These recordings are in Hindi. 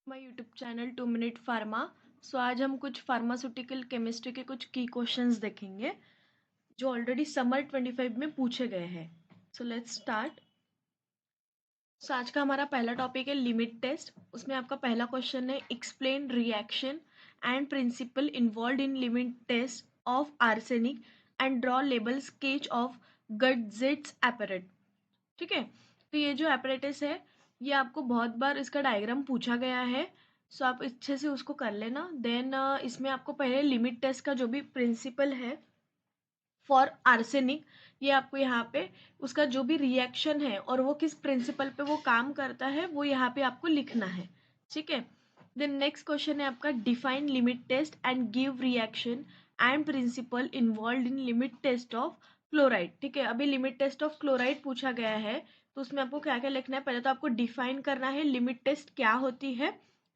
My YouTube channel 2 minute pharma. So आज हम कुछ फार्मास्यूटिकल केमिस्ट्री के कुछ की क्वेश्चंस देखेंगे जो ऑलरेडी समर 25 में पूछे गए हैं। So let's start. सो आज का हमारा पहला टॉपिक है लिमिट टेस्ट। उसमें आपका पहला क्वेश्चन है explain reaction and principle involve in limit test of arsenic and draw label sketch of Gutzeit's apparatus. ठीक है, तो ये जो एपरेटिस है ये आपको बहुत बार इसका डायग्राम पूछा गया है। सो आप अच्छे से उसको कर लेना। देन इसमें आपको पहले लिमिट टेस्ट का जो भी प्रिंसिपल है फॉर आर्सेनिक, ये आपको यहाँ पे उसका जो भी रिएक्शन है और वो किस प्रिंसिपल पे वो काम करता है वो यहाँ पे आपको लिखना है। ठीक है, देन नेक्स्ट क्वेश्चन है आपका define limit test and give reaction and principle involve in limit test of chloride. ठीक है, अभी लिमिट टेस्ट ऑफ क्लोराइड पूछा गया है तो उसमें आपको क्या क्या लिखना है। पहले तो आपको डिफाइन करना है लिमिट टेस्ट क्या होती है।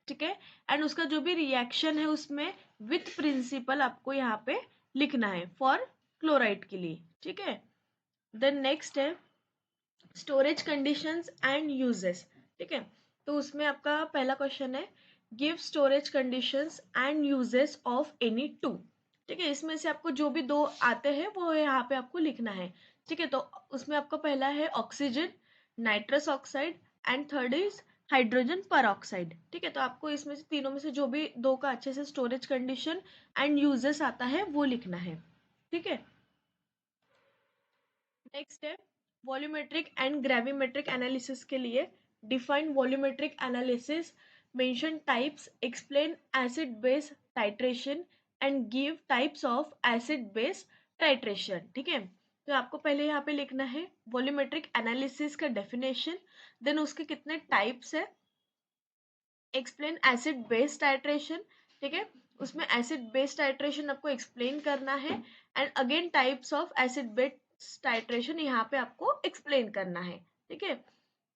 ठीक है, एंड उसका जो भी रिएक्शन है उसमें विथ प्रिंसिपल आपको यहाँ पे लिखना है फॉर क्लोराइड के लिए। ठीक है, देन नेक्स्ट है स्टोरेज कंडीशंस एंड यूजेस। ठीक है, तो उसमें आपका पहला क्वेश्चन है give storage conditions and uses of any two. ठीक है, इसमें से आपको जो भी दो आते हैं वो यहाँ पे आपको लिखना है। ठीक है, तो उसमें आपका पहला है oxygen, nitrous oxide and third is hydrogen पर ऑक्साइड। ठीक है, तो आपको इसमें से तीनों में से जो भी दो का अच्छे से स्टोरेज कंडीशन एंड यूजेस आता है वो लिखना है। ठीक है, नेक्स्ट है वॉल्यूमेट्रिक एंड ग्रेविमेट्रिक एनालिसिस के लिए define volumetric analysis, mention types, explain acid base titration and give types of acid base titration. ठीक है, तो आपको पहले यहाँ पे लिखना है वॉल्यूमेट्रिक एनालिसिस का डेफिनेशन, देन उसके कितने टाइप्स है, एक्सप्लेन एसिड बेस टाइट्रेशन। ठीक है, उसमें एसिड बेस टाइट्रेशन आपको एक्सप्लेन करना है and again types of acid base titration यहाँ पे आपको एक्सप्लेन करना है। ठीक है,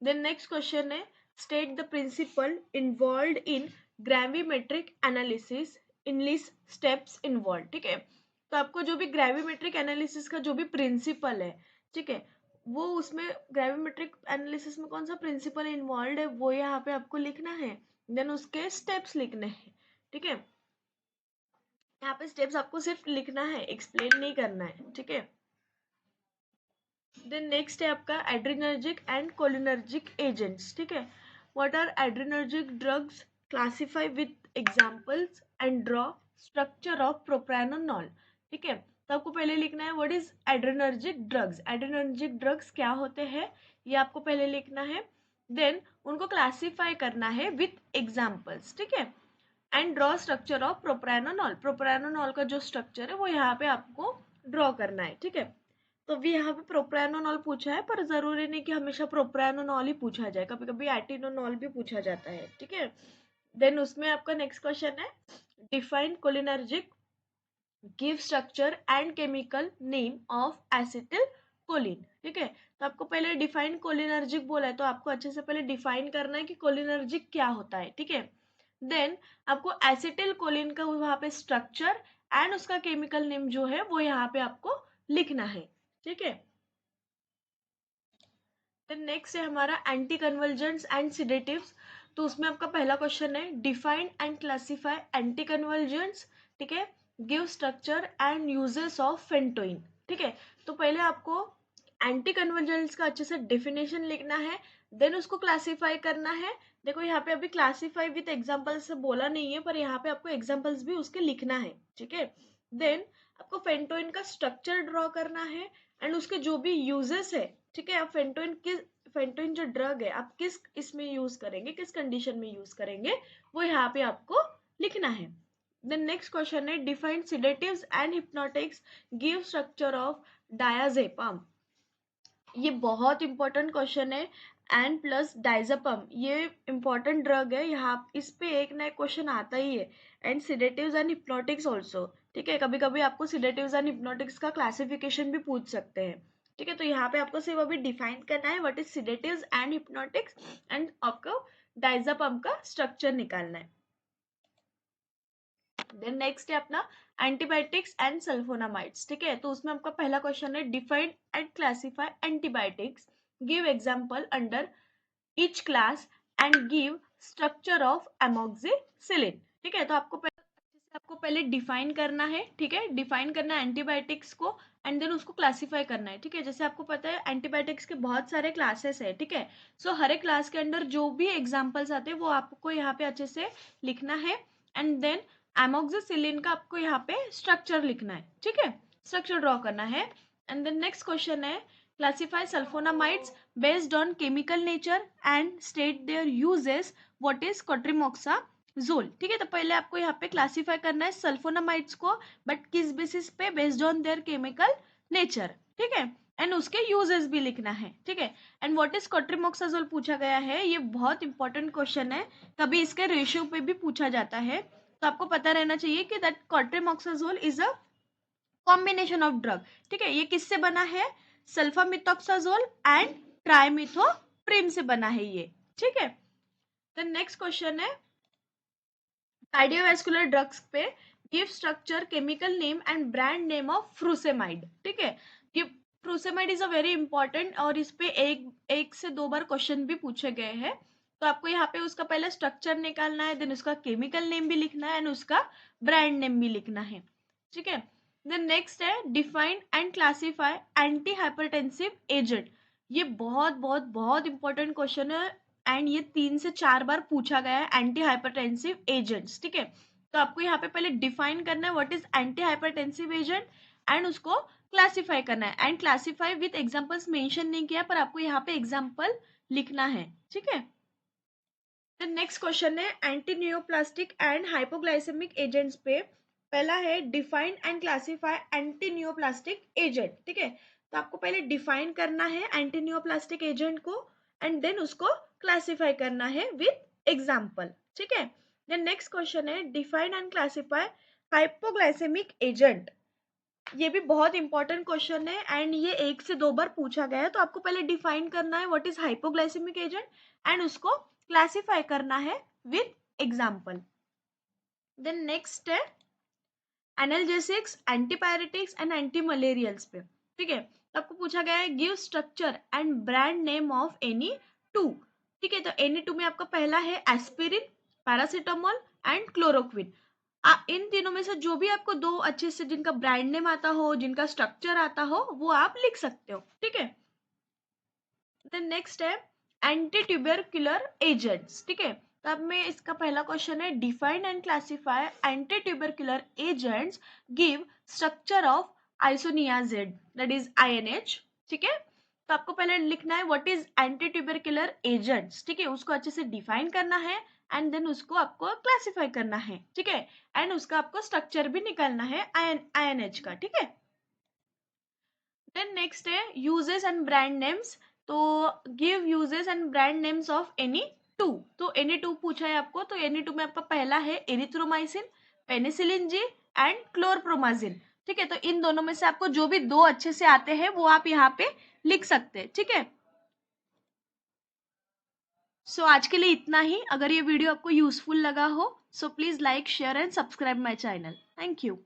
देन नेक्स्ट क्वेश्चन है state the principle involve in gravimetric analysis in list steps involve. ठीक है, तो आपको जो भी ग्रेविमेट्रिक एनालिसिस का जो भी प्रिंसिपल है, ठीक है, वो उसमें ग्रेविमेट्रिक एनालिसिस में कौन सा प्रिंसिपल इन्वॉल्व है वो यहाँ पे आपको लिखना है, देन उसके स्टेप्स लिखने हैं। ठीक है, यहाँ पे स्टेप्स आपको सिर्फ लिखना है, एक्सप्लेन नहीं करना है। ठीक है, देन नेक्स्ट है आपका एड्रिनर्जिक एंड कोलिनर्जिक एजेंट्स। ठीक है, what are adrenergic drugs, classify with examples and draw structure of propranolol. ठीक है, तो आपको पहले लिखना है what is adrenergic drugs, adrenergic drugs क्या होते हैं ये आपको पहले लिखना है। देन उनको क्लासिफाई करना है विथ एग्जाम्पल्स। ठीक है, एंड ड्रॉ स्ट्रक्चर ऑफ प्रोप्रानोनॉल, प्रोप्रानोनॉल का जो स्ट्रक्चर है वो यहाँ पे आपको ड्रॉ करना है। ठीक है, तो भी यहाँ पे प्रोप्रानोनॉल पूछा है पर जरूरी नहीं कि हमेशा प्रोप्रानोनॉल ही पूछा जाए, कभी कभी एटिनोनॉल भी पूछा जाता है। ठीक है, देन उसमें आपका नेक्स्ट क्वेश्चन है define cholinergic, give structure and chemical name of acetylcholine. ठीक है, तो आपको पहले डिफाइन कोलिनर्जिक बोला है तो आपको अच्छे से पहले डिफाइन करना है कि कोलिनर्जिक क्या होता है। ठीक है, देन आपको एसिटिल कोलिन का वहां पे स्ट्रक्चर एंड उसका केमिकल नेम जो है वो यहाँ पे आपको लिखना है। ठीक है, देन नेक्स्ट है हमारा एंटी कन्वर्जेंट्स एंड सिडेटिव्स। तो उसमें आपका पहला क्वेश्चन है define and classify anticonvulsants. ठीक है, give structure and uses of phenytoin. ठीक है, तो पहले आपको एंटी कन्वर्जेंट्स का अच्छे से डेफिनेशन लिखना है, देन उसको क्लासिफाई करना है। देखो यहाँ पे अभी क्लासिफाई विथ एग्जांपल्स से बोला नहीं है पर यहाँ पे आपको एग्जांपल्स भी उसके लिखना है। ठीक है, देन आपको फेंटोइन का स्ट्रक्चर ड्रॉ करना है एंड उसके जो भी यूजेस है। ठीक है, आप फेंटोइन जो ड्रग है आप किस इसमें यूज करेंगे, किस कंडीशन में यूज करेंगे वो यहाँ पे आपको लिखना है। देन नेक्स्ट क्वेश्चन है define sedatives and hypnotics, give structure of diazepam. ये बहुत इंपॉर्टेंट क्वेश्चन है एंड प्लस डायजेपम ये इंपॉर्टेंट ड्रग है, यहाँ इस पे एक ना एक क्वेश्चन आता ही है। And sedatives and hypnotics also. ठीक है, कभी कभी आपको सिडेटिव्स एंड हिप्नोटिक्स का क्लासिफिकेशन भी पूछ सकते हैं। ठीक है, तो यहाँ पे आपको सिर्फ अभी डिफाइन करना है what is sedatives and hypnotics and आपको डायजेपम का स्ट्रक्चर निकालना है। देन नेक्स्ट है अपना एंटीबायोटिक्स एंड सल्फोनामाइड्स। ठीक है, तो उसमें आपका पहला क्वेश्चन है define and classify antibiotics, give example under each class and give structure of amoxicillin. ठीक है, तो आपको पहले डिफाइन करना है। ठीक है, डिफाइन करना है एंटीबायोटिक्स को एंड देन उसको क्लासीफाई करना है। ठीक है, जैसे आपको पता है एंटीबायोटिक्स के बहुत सारे क्लासेस है। ठीक है, सो हर एक क्लास के अंदर जो भी एग्जाम्पल्स आते हैं वो आपको यहाँ पे अच्छे से लिखना है एंड देन एमोक्सिसिलिन का आपको यहाँ पे स्ट्रक्चर लिखना है। ठीक है, स्ट्रक्चर ड्रॉ करना है एंड देन नेक्स्ट क्वेश्चन है classify sulphonamides based on chemical nature and state their uses, what is cotrimoxazole. ठीक है, तो पहले आपको यहाँ पे क्लासीफाई करना है सल्फोनामाइड्स को, बट किस बेसिस पे, based on their chemical nature. ठीक है, एंड उसके यूजेस भी लिखना है। ठीक है, एंड व्हाट इज कॉट्रिमोक्साजोल पूछा गया है, ये बहुत इंपॉर्टेंट क्वेश्चन है, कभी इसके रेशियो पे भी पूछा जाता है, तो आपको पता रहना चाहिए कि that cotrimoxazole is a combination of drug. ठीक है, ये किससे बना है, सल्फामिथॉक्साजोल एंड ट्राइमिथोप्रिम से बना है ये। ठीक है, देन नेक्स्ट क्वेश्चन है कार्डियोवैस्कुलर ड्रग्स पे give structure, chemical name and brand name of frusemide. ठीक है, ये frusemide is a very important और इस पे एक से दो बार क्वेश्चन भी पूछे गए हैं, तो आपको यहाँ पे उसका पहले स्ट्रक्चर निकालना है, देन उसका केमिकल नेम भी लिखना है एंड उसका ब्रांड नेम भी लिखना है। ठीक है, देन नेक्स्ट है define and classify anti hypertensive agent. ये बहुत बहुत बहुत इंपॉर्टेंट क्वेश्चन है एंड ये 3 से 4 बार पूछा गया है, एंटी हाइपरटेंसिव एजेंट्स। ठीक है, तो आपको यहाँ पे पहले डिफाइन करना है what is anti hypertensive agent and उसको क्लासीफाई करना है, and classify with examples mention नहीं किया पर आपको यहाँ पे एग्जांपल लिखना है। ठीक है, तो नेक्स्ट क्वेश्चन है antineoplastic and hypoglycaemic agents पे पहला है define and classify antineoplastic agent. ठीक है, तो आपको पहले डिफाइन करना है एंटी नियोप्लास्टिक एजेंट को एंड देन उसको क्लासीफाई करना है विथ एग्जाम्पल। ठीक है, देन नेक्स्ट क्वेश्चन है define and classify hypoglycaemic agent. ये भी बहुत इंपॉर्टेंट क्वेश्चन है एंड ये एक से दो बार पूछा गया है, तो आपको पहले डिफाइन करना है what is hypoglycaemic agent and उसको क्लासीफाई करना है विथ एग्जाम्पल। देन नेक्स्ट है analgesics, antipyretics and antimalarials पे। ठीक है, तो आपको पूछा गया है give structure and brand name of any two. ठीक है, तो एनी टू में आपका पहला है एस्पिरिन, पैरासिटामोल एंड क्लोरोक्विन। इन तीनों में से जो भी आपको दो अच्छे से जिनका ब्रांड नेम आता हो, जिनका स्ट्रक्चर आता हो, वो आप लिख सकते हो। ठीक है, देन नेक्स्ट है एंटी ट्यूबरकुलर एजेंट्स। ठीक है, तो अब में इसका पहला क्वेश्चन है define and classify anti tubercular agents, give structure of isoniazid that is INH. ठीक है, तो आपको पहले लिखना है what is anti tubercular agents. ठीक है, उसको अच्छे से डिफाइन करना है एंड देन उसको आपको क्लासीफाई करना है। ठीक है, एंड उसका आपको स्ट्रक्चर भी निकालना है आईएनएच का। ठीक है, देन नेक्स्ट है यूजेस एंड ब्रांड नेम्स, तो give uses and brand names of any to. तो एनी टू पूछा है आपको, तो एनी टू में आपका पहला है एरिथ्रोमाइसिन, पेनिसिलिन जी एंड क्लोरप्रोमाजिन। ठीक है, तो इन दोनों में से आपको जो भी दो अच्छे से आते हैं वो आप यहाँ पे लिख सकते हैं। ठीक है, सो आज के लिए इतना ही। अगर ये वीडियो आपको यूजफुल लगा हो so please like share and subscribe my channel. Thank you.